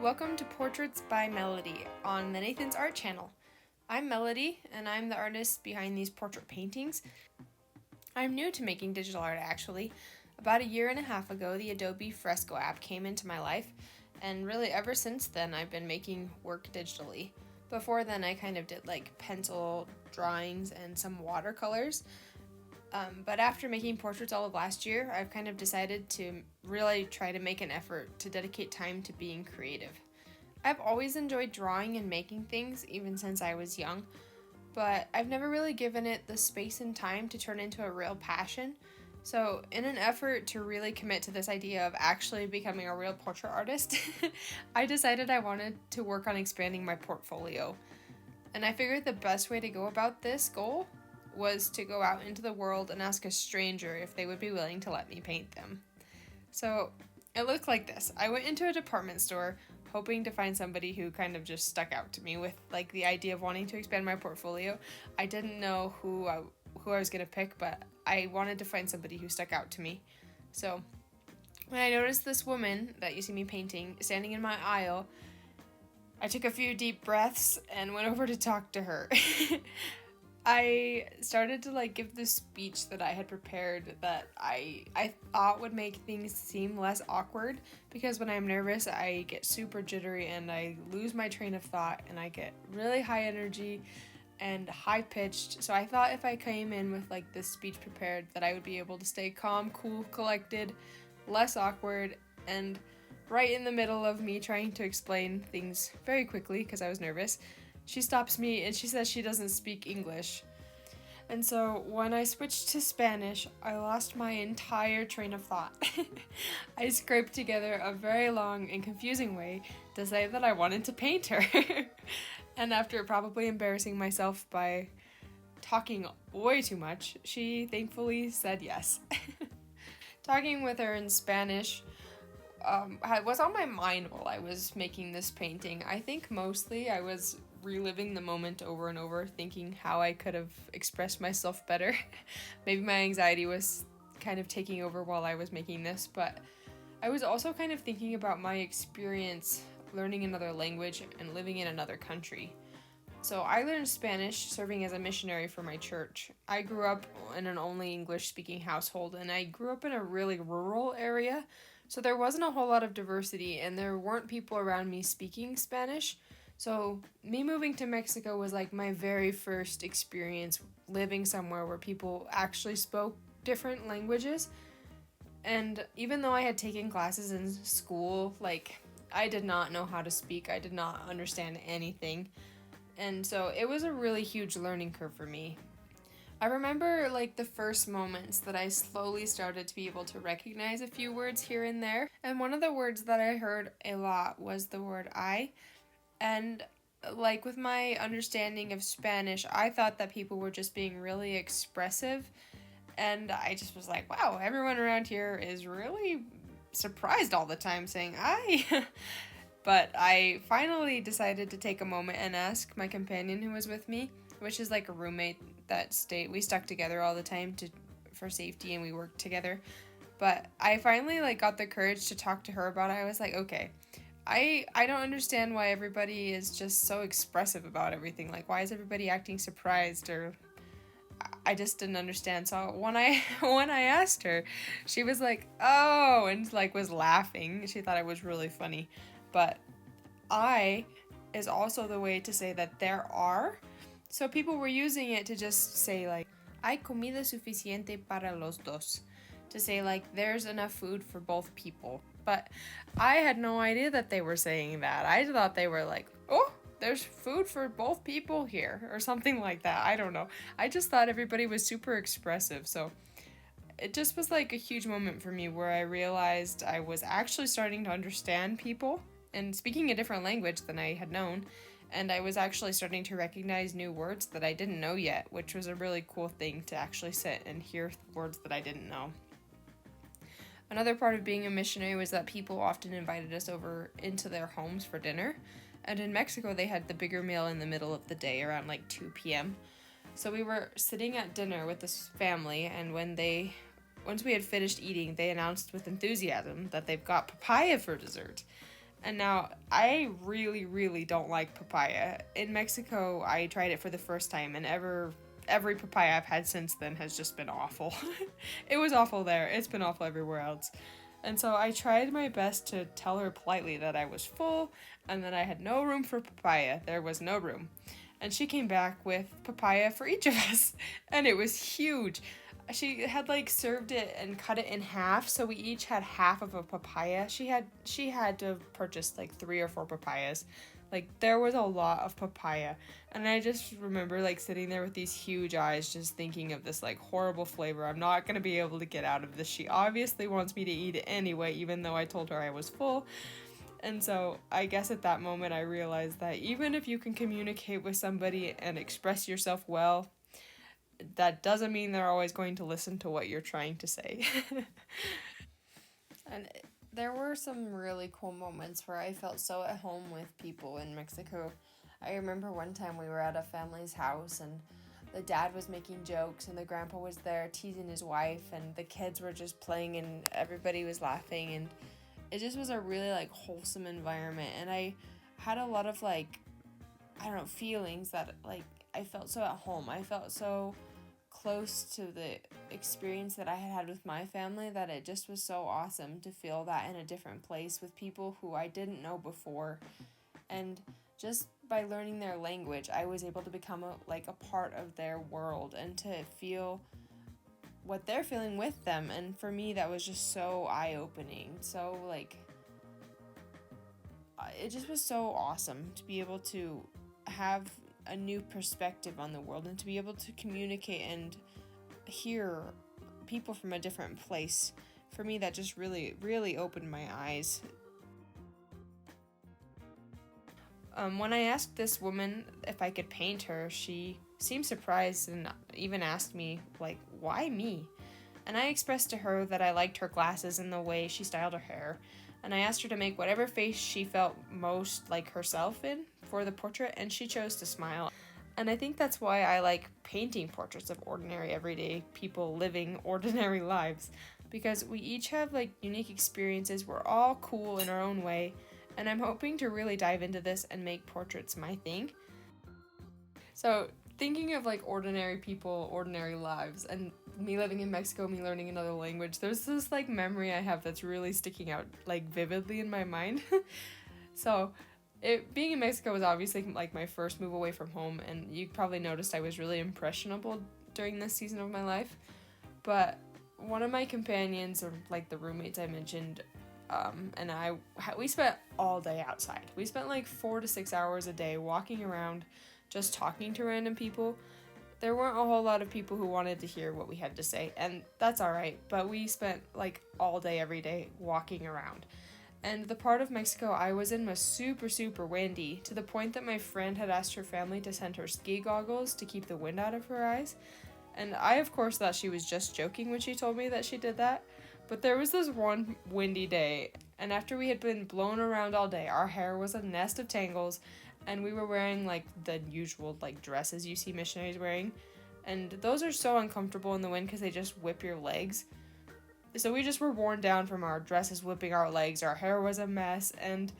Welcome to Portraits by Melody on the Nathan's Art Channel. I'm Melody, and I'm the artist behind these portrait paintings. I'm new to making digital art actually. About a year and a half ago, the Adobe Fresco app came into my life, and really ever since then I've been making work digitally. Before then I kind of did like pencil drawings and some watercolors. But after making portraits all of last year, I've kind of decided to really try to make an effort to dedicate time to being creative. I've always enjoyed drawing and making things, even since I was young, but I've never really given it the space and time to turn into a real passion. So, in an effort to really commit to this idea of actually becoming a real portrait artist, I decided I wanted to work on expanding my portfolio. And I figured the best way to go about this goal was to go out into the world and ask a stranger if they would be willing to let me paint them. So it looked like this. I went into a department store hoping to find somebody who kind of just stuck out to me with like the idea of wanting to expand my portfolio. I didn't know who I was going to pick, but I wanted to find somebody who stuck out to me. So when I noticed this woman that you see me painting standing in my aisle, I took a few deep breaths and went over to talk to her. I started to give this speech that I had prepared that I thought would make things seem less awkward, because when I'm nervous I get super jittery and I lose my train of thought and I get really high energy and high pitched. So I thought if I came in with this speech prepared that I would be able to stay calm, cool, collected, less awkward, and right in the middle of me trying to explain things very quickly because I was nervous, she stops me and she says she doesn't speak English. And so when I switched to Spanish, I lost my entire train of thought. I scraped together a very long and confusing way to say that I wanted to paint her. And after probably embarrassing myself by talking way too much, she thankfully said yes. Talking with her in Spanish was on my mind while I was making this painting. I think mostly I was reliving the moment over and over, thinking how I could have expressed myself better. Maybe my anxiety was kind of taking over while I was making this, but I was also kind of thinking about my experience learning another language and living in another country. So I learned Spanish serving as a missionary for my church. I grew up in an only English-speaking household, and I grew up in a really rural area, so there wasn't a whole lot of diversity, and there weren't people around me speaking Spanish. So me moving to Mexico was my very first experience living somewhere where people actually spoke different languages. And even though I had taken classes in school, I did not know how to speak. I did not understand anything. And so it was a really huge learning curve for me. I remember the first moments that I slowly started to be able to recognize a few words here and there. And one of the words that I heard a lot was the word I. And with my understanding of Spanish, I thought that people were just being really expressive. And I just was like, wow, everyone around here is really surprised all the time saying I. But I finally decided to take a moment and ask my companion who was with me, which is a roommate that we stuck together all the time for safety, and we worked together. But I finally got the courage to talk to her about it. I was like, okay, I don't understand why everybody is just so expressive about everything. Why is everybody acting surprised? Or I just didn't understand. So when I asked her, she was like, oh, and was laughing. She thought it was really funny. But I is also the way to say that there are. So people were using it to just say hay comida suficiente para los dos. To say there's enough food for both people. But I had no idea that they were saying that. I thought they were oh, there's food for both people here, or something like that. I don't know. I just thought everybody was super expressive. So it just was a huge moment for me where I realized I was actually starting to understand people and speaking a different language than I had known. And I was actually starting to recognize new words that I didn't know yet, which was a really cool thing to actually sit and hear words that I didn't know. Another part of being a missionary was that people often invited us over into their homes for dinner. And in Mexico, they had the bigger meal in the middle of the day around 2 p.m. So we were sitting at dinner with this family, and once we had finished eating, they announced with enthusiasm that they've got papaya for dessert. And now I really, really don't like papaya. In Mexico, I tried it for the first time, and every papaya I've had since then has just been awful. It was awful there. It's been awful everywhere else. And so I tried my best to tell her politely that I was full and that I had no room for papaya. There was no room. And she came back with papaya for each of us, and it was huge. She had like served it and cut it in half, so we each had half of a papaya. She had to purchase like 3 or 4 papayas. Like there was a lot of papaya. And I just remember like sitting there with these huge eyes just thinking of this like horrible flavor I'm not going to be able to get out of this. She obviously wants me to eat it anyway, even though I told her I was full. And so I guess at that moment I realized that even if you can communicate with somebody and express yourself well, that doesn't mean they're always going to listen to what you're trying to say. And there were some really cool moments where I felt so at home with people in Mexico. I remember one time we were at a family's house and the dad was making jokes and the grandpa was there teasing his wife and the kids were just playing and everybody was laughing, and it just was a really like wholesome environment. And I had a lot of like, I don't know, feelings that like I felt so at home. I felt so close to the experience that I had had with my family that it just was so awesome to feel that in a different place with people who I didn't know before. And just by learning their language, I was able to become a part of their world and to feel what they're feeling with them. And for me, that was just so eye-opening. So like, it just was so awesome to be able to have a new perspective on the world and to be able to communicate and hear people from a different place. For me, that just really, really opened my eyes. When I asked this woman if I could paint her, she seemed surprised and even asked me, like, why me? And I expressed to her that I liked her glasses and the way she styled her hair, and I asked her to make whatever face she felt most like herself in for the portrait, and she chose to smile. And I think that's why I like painting portraits of ordinary, everyday people living ordinary lives, because we each have like unique experiences. We're all cool in our own way, and I'm hoping to really dive into this and make portraits my thing. So thinking of like ordinary people, ordinary lives, and me living in Mexico, me learning another language, there's this like memory I have that's really sticking out like vividly in my mind. So being in Mexico was obviously like my first move away from home, and you probably noticed I was really impressionable during this season of my life. But one of my companions, or like the roommates I mentioned, and we spent all day outside. We spent like 4 to 6 hours a day walking around, just talking to random people. There weren't a whole lot of people who wanted to hear what we had to say, and that's alright, but we spent like all day every day walking around. And the part of Mexico I was in was super, super windy, to the point that my friend had asked her family to send her ski goggles to keep the wind out of her eyes. And I, of course, thought she was just joking when she told me that she did that. But there was this one windy day, and after we had been blown around all day, our hair was a nest of tangles, and we were wearing like the usual like dresses you see missionaries wearing. And those are so uncomfortable in the wind because they just whip your legs. So we just were worn down from our dresses whipping our legs, our hair was a mess, and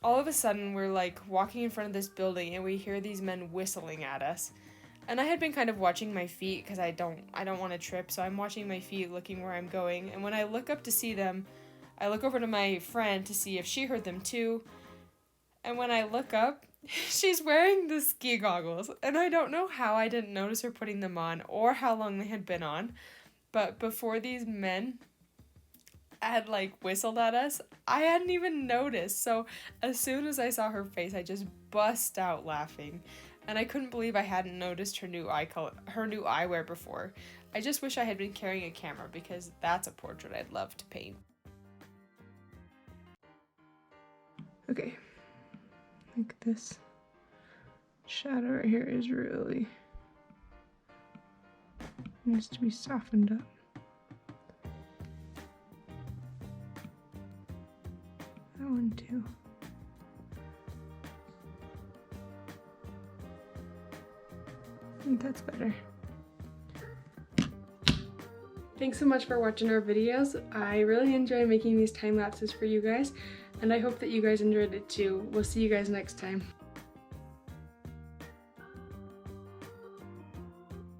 all of a sudden we're like walking in front of this building and we hear these men whistling at us. And I had been kind of watching my feet because I don't want to trip, so I'm watching my feet, looking where I'm going. And when I look up to see them, I look over to my friend to see if she heard them too. And when I look up, she's wearing the ski goggles. And I don't know how I didn't notice her putting them on or how long they had been on. But before these men had like whistled at us, I hadn't even noticed. So as soon as I saw her face, I just bust out laughing. And I couldn't believe I hadn't noticed her new eyewear before. I just wish I had been carrying a camera, because that's a portrait I'd love to paint. Okay, like this shadow right here is really needs to be softened up. That one too. I think that's better. Thanks so much for watching our videos. I really enjoy making these time lapses for you guys, and I hope that you guys enjoyed it too. We'll see you guys next time.